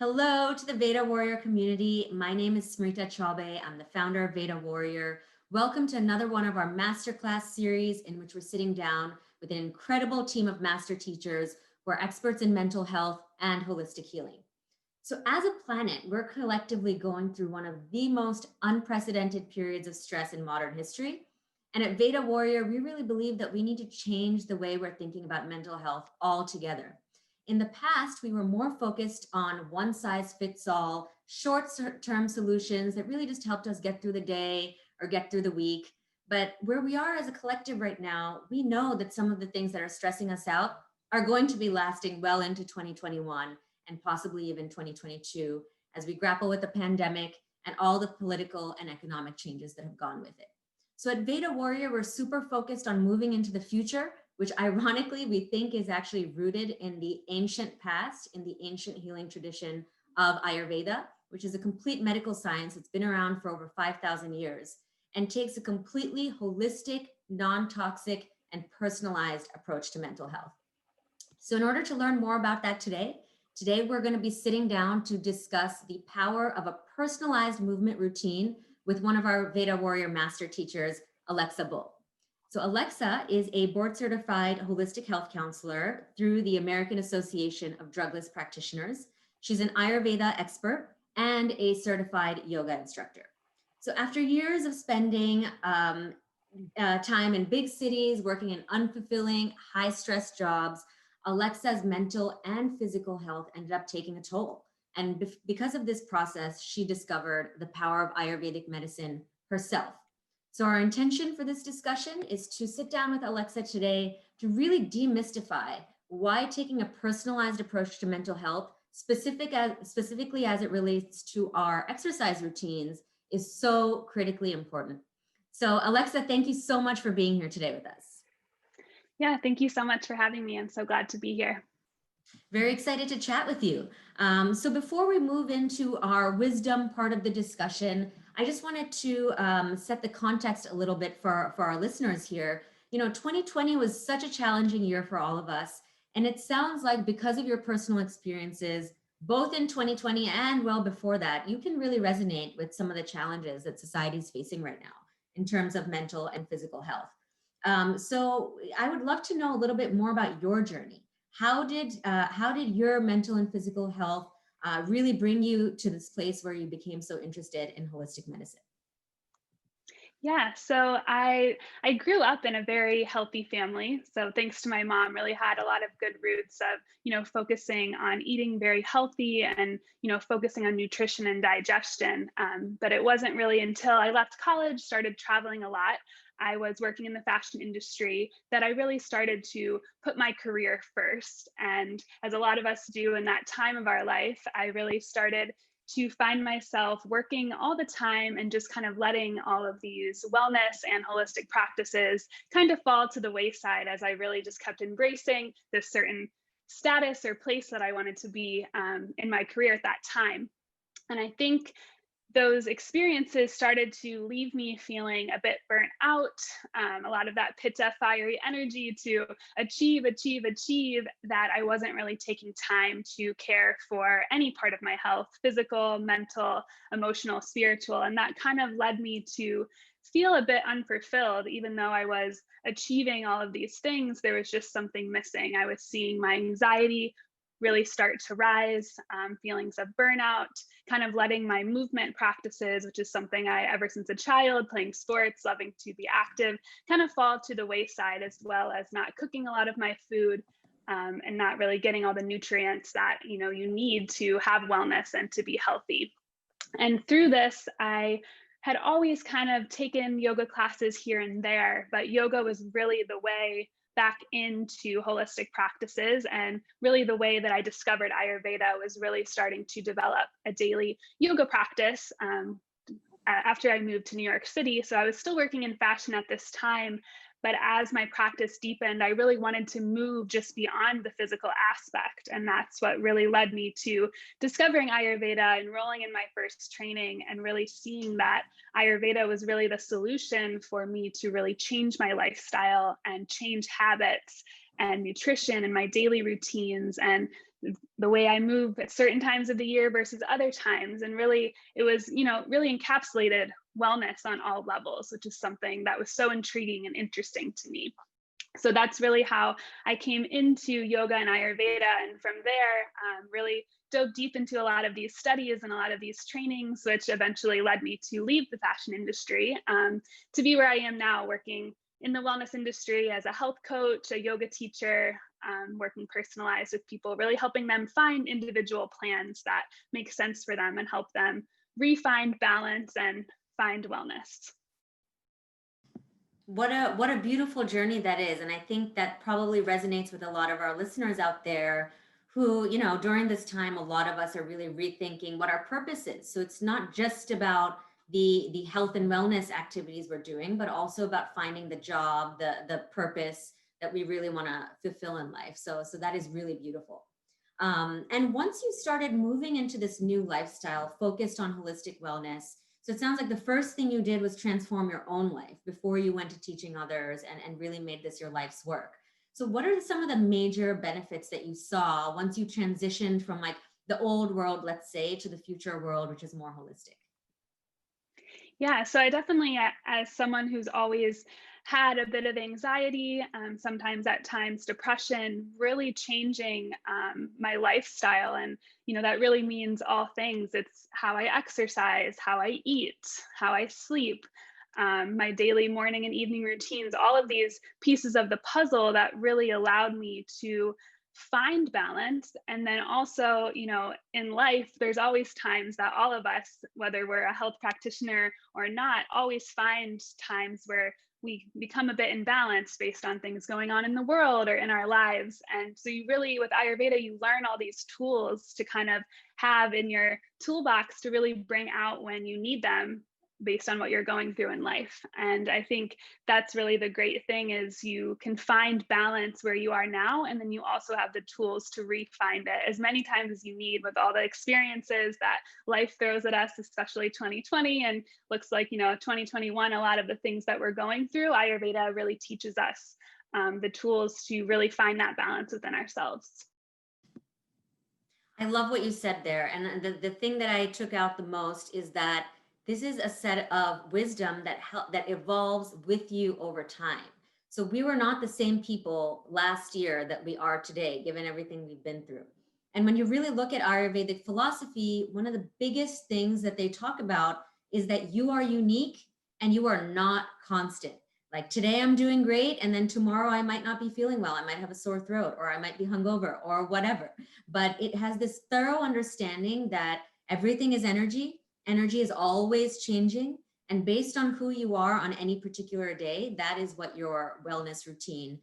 Hello to the Veda Warrior community. My name is Smrita Chaube. I'm the founder of Veda Warrior. Welcome to another one of our masterclass series in which we're sitting down with an incredible team of master teachers who are experts in mental health and holistic healing. So as a planet, we're collectively going through one of the most unprecedented periods of stress in modern history. And at Veda Warrior, we really believe that we need to change the way we're thinking about mental health altogether. In the past, we were more focused on one size fits all, short term solutions that really just helped us get through the day or get through the week. But where we are as a collective right now, we know that some of the things that are stressing us out are going to be lasting well into 2021 and possibly even 2022 as we grapple with the pandemic and all the political and economic changes that have gone with it. So at Veda Warrior, we're super focused on moving into the future, which ironically we think is actually rooted in the ancient past, in the ancient healing tradition of Ayurveda, which is a complete medical science that's been around for over 5,000 years and takes a completely holistic, non-toxic, and personalized approach to mental health. So in order to learn more about that today we're going to be sitting down to discuss the power of a personalized movement routine with one of our Veda Warrior Master Teachers, Alexa Bull. So Alexa is a board certified holistic health counselor through the American Association of Drugless Practitioners. She's an Ayurveda expert and a certified yoga instructor. So after years of spending time in big cities, working in unfulfilling, high stress jobs, Alexa's mental and physical health ended up taking a toll. And because of this process, she discovered the power of Ayurvedic medicine herself. So our intention for this discussion is to sit down with Alexa today to really demystify why taking a personalized approach to mental health, specifically as it relates to our exercise routines, is so critically important. So Alexa, thank you so much for being here today with us. Yeah, thank you so much for having me. I'm so glad to be here. Very excited to chat with you. So before we move into our wisdom part of the discussion, I just wanted to set the context a little bit for our listeners here. 2020 was such a challenging year for all of us. And it sounds like because of your personal experiences, both in 2020 and well before that, you can really resonate with some of the challenges that society is facing right now in terms of mental and physical health. So I would love to know a little bit more about your journey. How did your mental and physical health really bring you to this place where you became so interested in holistic medicine? Yeah, so I grew up in a very healthy family. So thanks to my mom, really had a lot of good roots of, focusing on eating very healthy and, focusing on nutrition and digestion. But it wasn't really until I left college, started traveling a lot. I was working in the fashion industry that I really started to put my career first. And as a lot of us do in that time of our life, I really started to find myself working all the time and just kind of letting all of these wellness and holistic practices kind of fall to the wayside as I really just kept embracing this certain status or place that I wanted to be in my career at that time. And I think those experiences started to leave me feeling a bit burnt out, a lot of that pitta, fiery energy to achieve, that I wasn't really taking time to care for any part of my health, physical, mental, emotional, spiritual. And that kind of led me to feel a bit unfulfilled. Even though I was achieving all of these things, there was just something missing. I was seeing my anxiety really start to rise, feelings of burnout, kind of letting my movement practices, which is something I, ever since a child, playing sports, loving to be active, kind of fall to the wayside, as well as not cooking a lot of my food and not really getting all the nutrients that you need to have wellness and to be healthy. And through this, I had always kind of taken yoga classes here and there, but yoga was really the way back into holistic practices, and really the way that I discovered Ayurveda was really starting to develop a daily yoga practice after I moved to New York City. So I was still working in fashion at this time, but as my practice deepened, I really wanted to move just beyond the physical aspect. And that's what really led me to discovering Ayurveda, enrolling in my first training, and really seeing that Ayurveda was really the solution for me to really change my lifestyle and change habits and nutrition and my daily routines, and the way I move at certain times of the year versus other times. And really, it was, really encapsulated wellness on all levels, which is something that was so intriguing and interesting to me. So that's really how I came into yoga and Ayurveda. And from there, really dove deep into a lot of these studies and a lot of these trainings, which eventually led me to leave the fashion industry, to be where I am now, working in the wellness industry as a health coach, a yoga teacher, working personalized with people, really helping them find individual plans that make sense for them and help them refine balance and find wellness. What a beautiful journey that is. And I think that probably resonates with a lot of our listeners out there who, during this time, a lot of us are really rethinking what our purpose is. So it's not just about the health and wellness activities we're doing, but also about finding the job, the purpose that we really want to fulfill in life. So that is really beautiful. And once you started moving into this new lifestyle focused on holistic wellness, so it sounds like the first thing you did was transform your own life before you went to teaching others and really made this your life's work. So what are some of the major benefits that you saw once you transitioned from like the old world, let's say, to the future world, which is more holistic? Yeah, so I definitely, as someone who's always had a bit of anxiety, sometimes at times depression, really changing my lifestyle. And, that really means all things. It's how I exercise, how I eat, how I sleep, my daily morning and evening routines, all of these pieces of the puzzle that really allowed me to find balance. And then also, in life, there's always times that all of us, whether we're a health practitioner or not, always find times where we become a bit imbalanced based on things going on in the world or in our lives. And so you really, with Ayurveda, you learn all these tools to kind of have in your toolbox to really bring out when you need them based on what you're going through in life. And I think that's really the great thing, is you can find balance where you are now, and then you also have the tools to re-find it as many times as you need with all the experiences that life throws at us, especially 2020, and looks like 2021, a lot of the things that we're going through, Ayurveda really teaches us the tools to really find that balance within ourselves. I love what you said there. And the thing that I took out the most is that this is a set of wisdom that evolves with you over time. So we were not the same people last year that we are today, given everything we've been through. And when you really look at Ayurvedic philosophy, one of the biggest things that they talk about is that you are unique and you are not constant. Like today I'm doing great, and then tomorrow I might not be feeling well. I might have a sore throat, or I might be hungover, or whatever. But it has this thorough understanding that everything is energy. Energy is always changing. And based on who you are on any particular day, that is what your wellness routine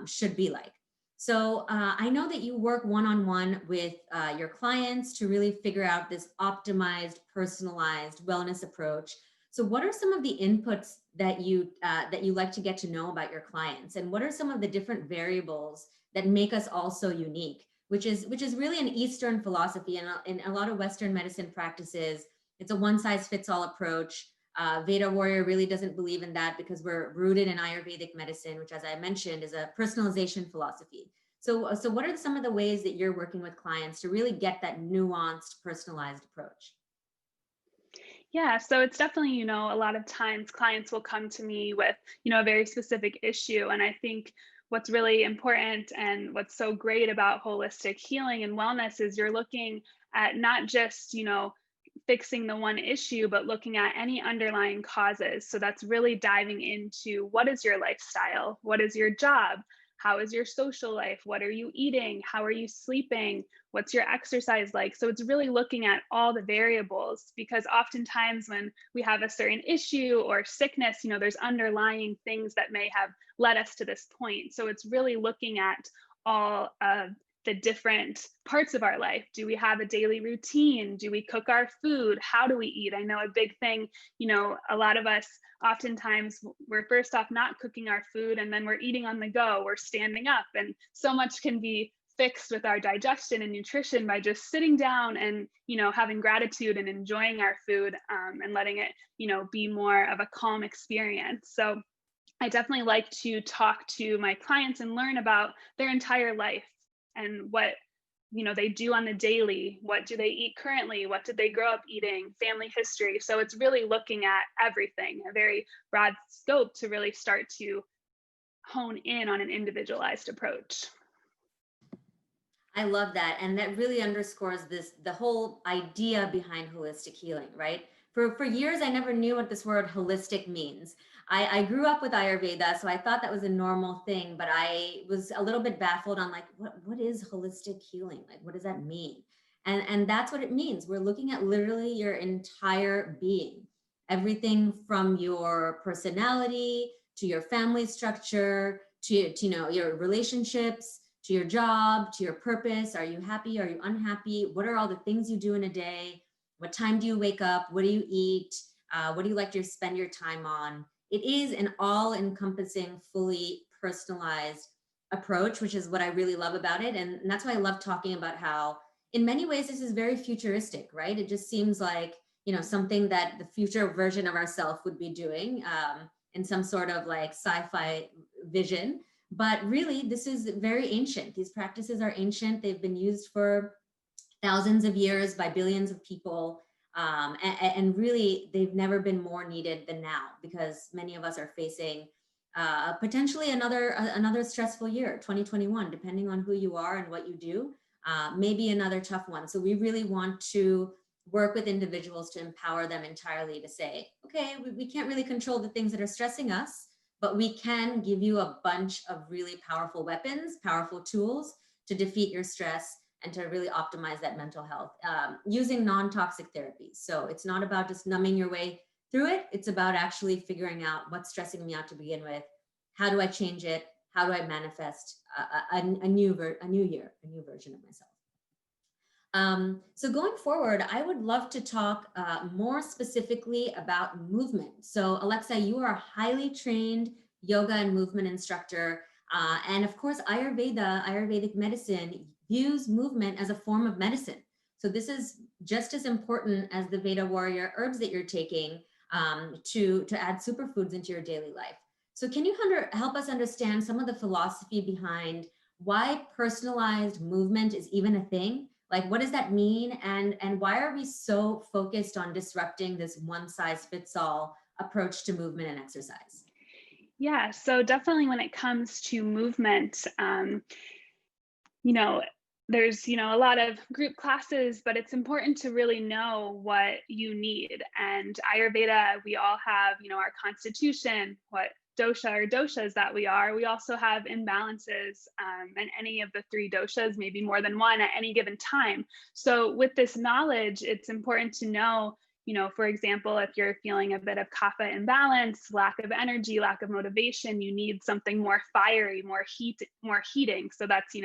should be like. So I know that you work one-on-one with your clients to really figure out this optimized, personalized wellness approach. So what are some of the inputs that you like to get to know about your clients? And what are some of the different variables that make us all so unique? Which is really an Eastern philosophy. And in a lot of Western medicine practices, it's a one size fits all approach. Veda Warrior really doesn't believe in that, because we're rooted in Ayurvedic medicine, which, as I mentioned, is a personalization philosophy. So what are some of the ways that you're working with clients to really get that nuanced, personalized approach? Yeah, so it's definitely, a lot of times clients will come to me with, a very specific issue. And I think what's really important and what's so great about holistic healing and wellness is you're looking at not just, fixing the one issue, but looking at any underlying causes. So that's really diving into, what is your lifestyle? What is your job? How is your social life? What are you eating? How are you sleeping? What's your exercise like? So it's really looking at all the variables, because oftentimes when we have a certain issue or sickness, there's underlying things that may have led us to this point. So it's really looking at all of the different parts of our life. Do we have a daily routine? Do we cook our food? How do we eat? I know a big thing, a lot of us, oftentimes we're first off not cooking our food, and then we're eating on the go, we're standing up, and so much can be fixed with our digestion and nutrition by just sitting down and having gratitude and enjoying our food, and letting it be more of a calm experience. So I definitely like to talk to my clients and learn about their entire life and what they do on the daily. What do they eat currently? What did they grow up eating? Family history. So it's really looking at everything, a very broad scope to really start to hone in on an individualized approach. I love that. And that really underscores the whole idea behind holistic healing, right? For years, I never knew what this word holistic means. I grew up with Ayurveda, so I thought that was a normal thing, but I was a little bit baffled on like, what is holistic healing? Like, what does that mean? And that's what it means. We're looking at literally your entire being, everything from your personality to your family structure to your relationships to your job, to your purpose. Are you happy? Are you unhappy? What are all the things you do in a day? What time do you wake up? What do you eat? What do you like to spend your time on? It is an all encompassing, fully personalized approach, which is what I really love about it. And that's why I love talking about how, in many ways, this is very futuristic, right? It just seems like, something that the future version of ourselves would be doing in some sort of like sci-fi vision. But really, this is very ancient. These practices are ancient. They've been used for thousands of years by billions of people. And really, they've never been more needed than now because many of us are facing potentially another stressful year, 2021, depending on who you are and what you do, maybe another tough one. So we really want to work with individuals to empower them entirely to say, okay, we can't really control the things that are stressing us, but we can give you a bunch of really powerful weapons, powerful tools to defeat your stress and to really optimize that mental health using non-toxic therapies. So it's not about just numbing your way through it. It's about actually figuring out what's stressing me out to begin with. How do I change it? How do I manifest a new year, a new version of myself? So going forward, I would love to talk more specifically about movement. So Alexa, you are a highly trained yoga and movement instructor. And of course, Ayurvedic medicine, views movement as a form of medicine. So this is just as important as the Veda Warrior herbs that you're taking to add superfoods into your daily life. So can you help us understand some of the philosophy behind why personalized movement is even a thing? Like, what does that mean? And why are we so focused on disrupting this one size fits all approach to movement and exercise? Yeah, so definitely when it comes to movement, you know, there's, a lot of group classes, but it's important to really know what you need. And Ayurveda, we all have, our constitution, what dosha or doshas that we are. We also have imbalances, and any of the three doshas, maybe more than one at any given time. So with this knowledge, it's important to know, for example, if you're feeling a bit of kapha imbalance, lack of energy, lack of motivation, you need something more fiery, more heating. So that's,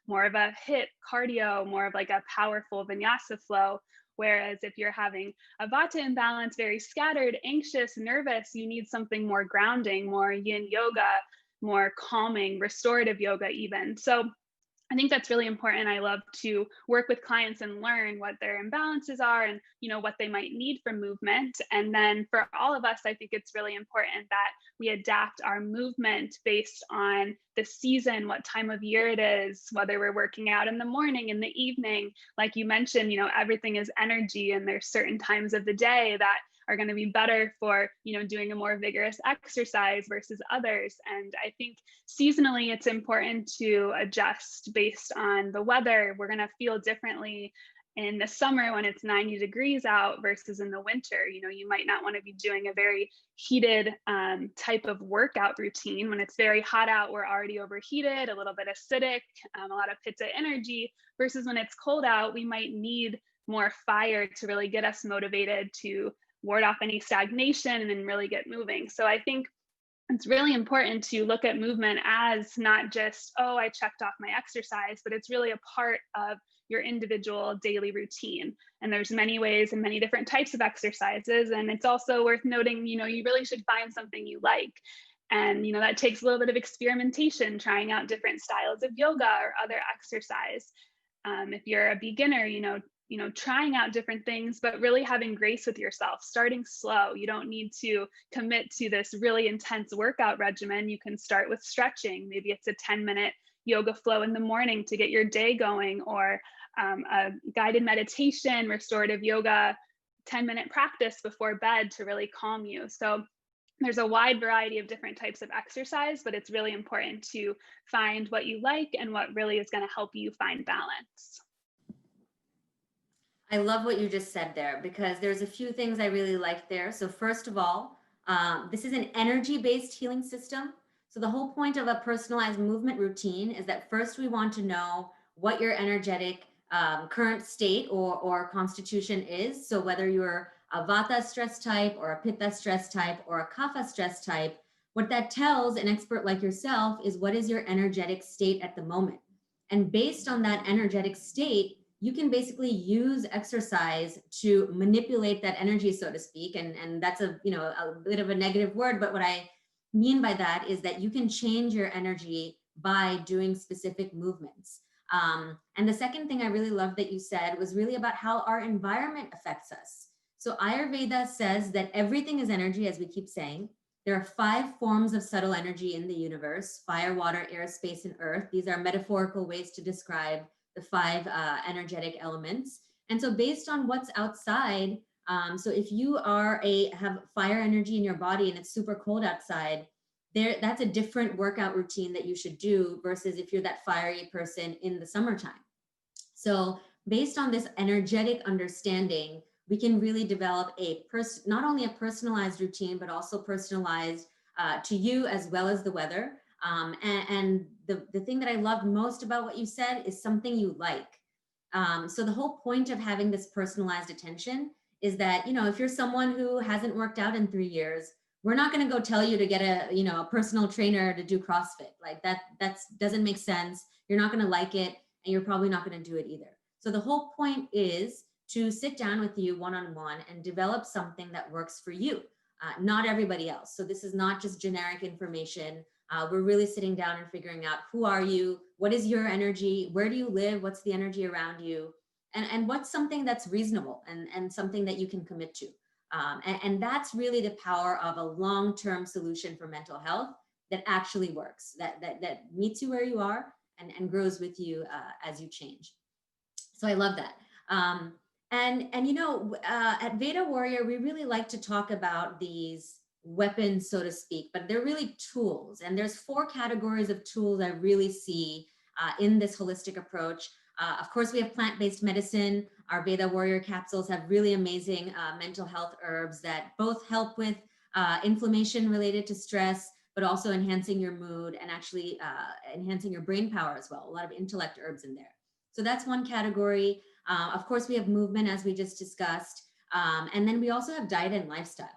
more of a HIIT cardio, more of like a powerful vinyasa flow. Whereas if you're having a vata imbalance, very scattered, anxious, nervous, you need something more grounding, more yin yoga, more calming, restorative yoga even. So I think that's really important. I love to work with clients and learn what their imbalances are and, what they might need from movement. And then for all of us, I think it's really important that we adapt our movement based on the season, what time of year it is, whether we're working out in the morning, in the evening. Like you mentioned, everything is energy, and there's certain times of the day that are going to be better for, doing a more vigorous exercise versus others. And I think seasonally, it's important to adjust based on the weather. We're going to feel differently in the summer when it's 90 degrees out versus in the winter. You might not want to be doing a very heated type of workout routine. When it's very hot out, we're already overheated, a little bit acidic, a lot of pitta energy, versus when it's cold out, we might need more fire to really get us motivated to ward off any stagnation and then really get moving. So I think it's really important to look at movement as not just, oh, I checked off my exercise, but it's really a part of your individual daily routine. And there's many ways and many different types of exercises. And it's also worth noting, you really should find something you like. And, that takes a little bit of experimentation, trying out different styles of yoga or other exercise. If you're a beginner, trying out different things, but really having grace with yourself, starting slow. You don't need to commit to this really intense workout regimen. You can start with stretching. Maybe it's a 10-minute, yoga flow in the morning to get your day going, or a guided meditation, restorative yoga, 10-minute practice before bed to really calm you. So there's a wide variety of different types of exercise, but it's really important to find what you like and what really is going to help you find balance. I love what you just said there because there's a few things I really like there. So first of all, this is an energy-based healing system. So the whole point of a personalized movement routine is that first we want to know what your energetic current state or constitution is. So whether you're a Vata stress type or a Pitta stress type or a Kapha stress type, what that tells an expert like yourself is what is your energetic state at the moment. And based on that energetic state, you can basically use exercise to manipulate that energy, so to speak. And that's a, you know, a bit of a negative word, but what I mean by that is that you can change your energy by doing specific movements. And the second thing I really love that you said was really about how our environment affects us. So Ayurveda says that everything is energy, as we keep saying. There are 5 forms of subtle energy in the universe: fire, water, air, space, and earth. These are metaphorical ways to describe the 5 energetic elements. And so based on what's outside, so if you have fire energy in your body and it's super cold outside, that's a different workout routine that you should do versus if you're that fiery person in the summertime. So based on this energetic understanding, we can really develop not only a personalized routine, but also personalized to you as well as the weather. And the thing that I loved most about what you said is something you like. So the whole point of having this personalized attention is that, you know, if you're someone who hasn't worked out in 3 years, we're not going to go tell you to get a personal trainer to do CrossFit. Like that doesn't make sense. You're not going to like it, and you're probably not going to do it either. So the whole point is to sit down with you one-on-one and develop something that works for you, not everybody else. So this is not just generic information. We're really sitting down and figuring out, who are you? What is your energy? Where do you live? What's the energy around you? And what's something that's reasonable and something that you can commit to? And that's really the power of a long-term solution for mental health that actually works, that meets you where you are and grows with you as you change. So I love that. And you know, at Veda Warrior, we really like to talk about these weapons, so to speak, but they're really tools. And there's 4 categories of tools I really see in this holistic approach. Of course, we have plant-based medicine. Our Veda Warrior capsules have really amazing mental health herbs that both help with inflammation related to stress, but also enhancing your mood and actually enhancing your brain power as well. A lot of intellect herbs in there. So that's one category. Of course, we have movement, as we just discussed. And then we also have diet and lifestyle.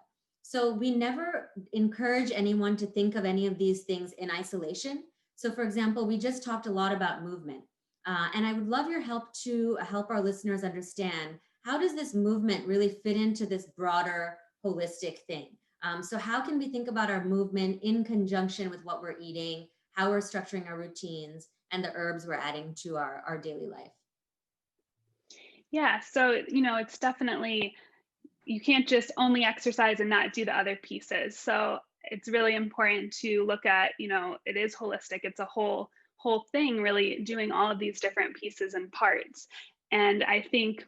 So we never encourage anyone to think of any of these things in isolation. So for example, we just talked a lot about movement. And I would love your help to help our listeners understand, how does this movement really fit into this broader holistic thing? So how can we think about our movement in conjunction with what we're eating, how we're structuring our routines, and the herbs we're adding to our daily life? Yeah, so it's definitely, you can't just only exercise and not do the other pieces. So it's really important to look at, it is holistic. It's a whole thing, really doing all of these different pieces and parts. And I think,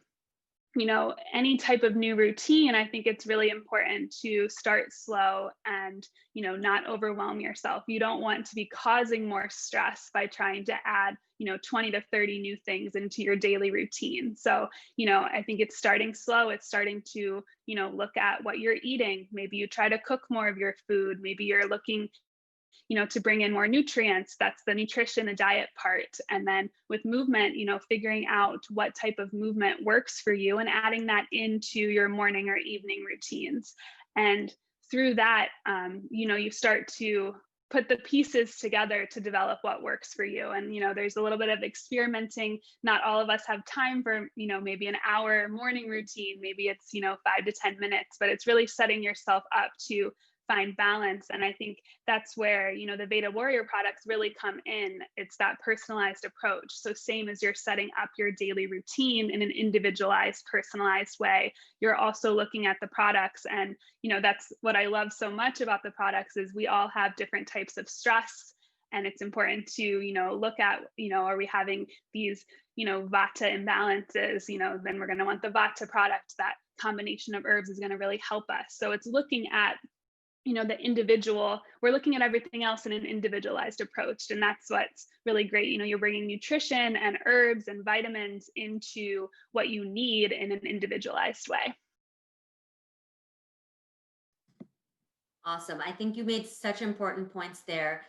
any type of new routine, I think it's really important to start slow and, not overwhelm yourself. You don't want to be causing more stress by trying to add, 20 to 30 new things into your daily routine. So, I think it's starting slow. It's starting to, look at what you're eating. Maybe you try to cook more of your food. Maybe you're looking to bring in more nutrients. That's the nutrition, the diet part. And then with movement, figuring out what type of movement works for you and adding that into your morning or evening routines. And through that, you start to put the pieces together to develop what works for you. And, there's a little bit of experimenting. Not all of us have time for, maybe an hour morning routine. Maybe it's, 5 to 10 minutes, but it's really setting yourself up to find balance. And I think that's where, the Veda Warrior products really come in. It's that personalized approach. So same as you're setting up your daily routine in an individualized, personalized way, you're also looking at the products. And, that's what I love so much about the products is we all have different types of stress And it's important to, look at, are we having these, vata imbalances, then we're going to want the vata product. That combination of herbs is going to really help us. So it's looking at, the individual. We're looking at everything else in an individualized approach. And that's what's really great. You're bringing nutrition and herbs and vitamins into what you need in an individualized way. Awesome. I think you made such important points there.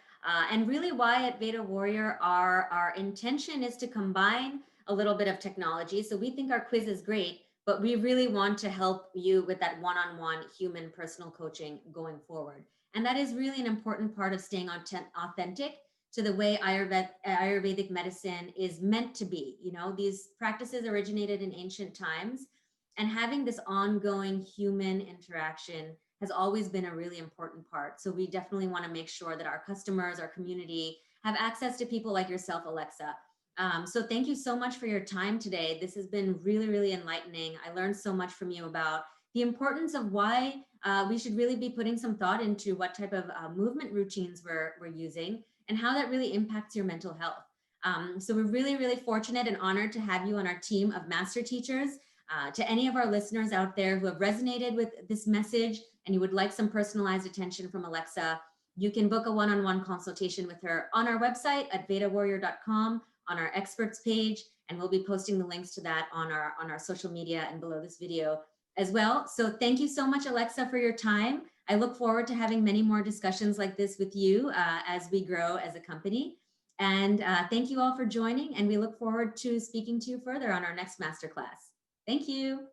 And really, why at Veda Warrior, our intention is to combine a little bit of technology. So we think our quiz is great, but we really want to help you with that one on one human personal coaching going forward. And that is really an important part of staying authentic to the way Ayurvedic medicine is meant to be. These practices originated in ancient times, and having this ongoing human interaction has always been a really important part. So we definitely want to make sure that our customers, our community, have access to people like yourself, Alexa. So thank you so much for your time today. This has been really, really enlightening. I learned so much from you about the importance of why we should really be putting some thought into what type of movement routines we're using and how that really impacts your mental health. So we're really, really fortunate and honored to have you on our team of master teachers. To any of our listeners out there who have resonated with this message and you would like some personalized attention from Alexa, you can book a one-on-one consultation with her on our website at vedawarrior.com, on our experts page, and we'll be posting the links to that on our social media and below this video as well. So thank you so much, Alexa, for your time. I look forward to having many more discussions like this with you as we grow as a company. And thank you all for joining, and we look forward to speaking to you further on our next masterclass. Thank you.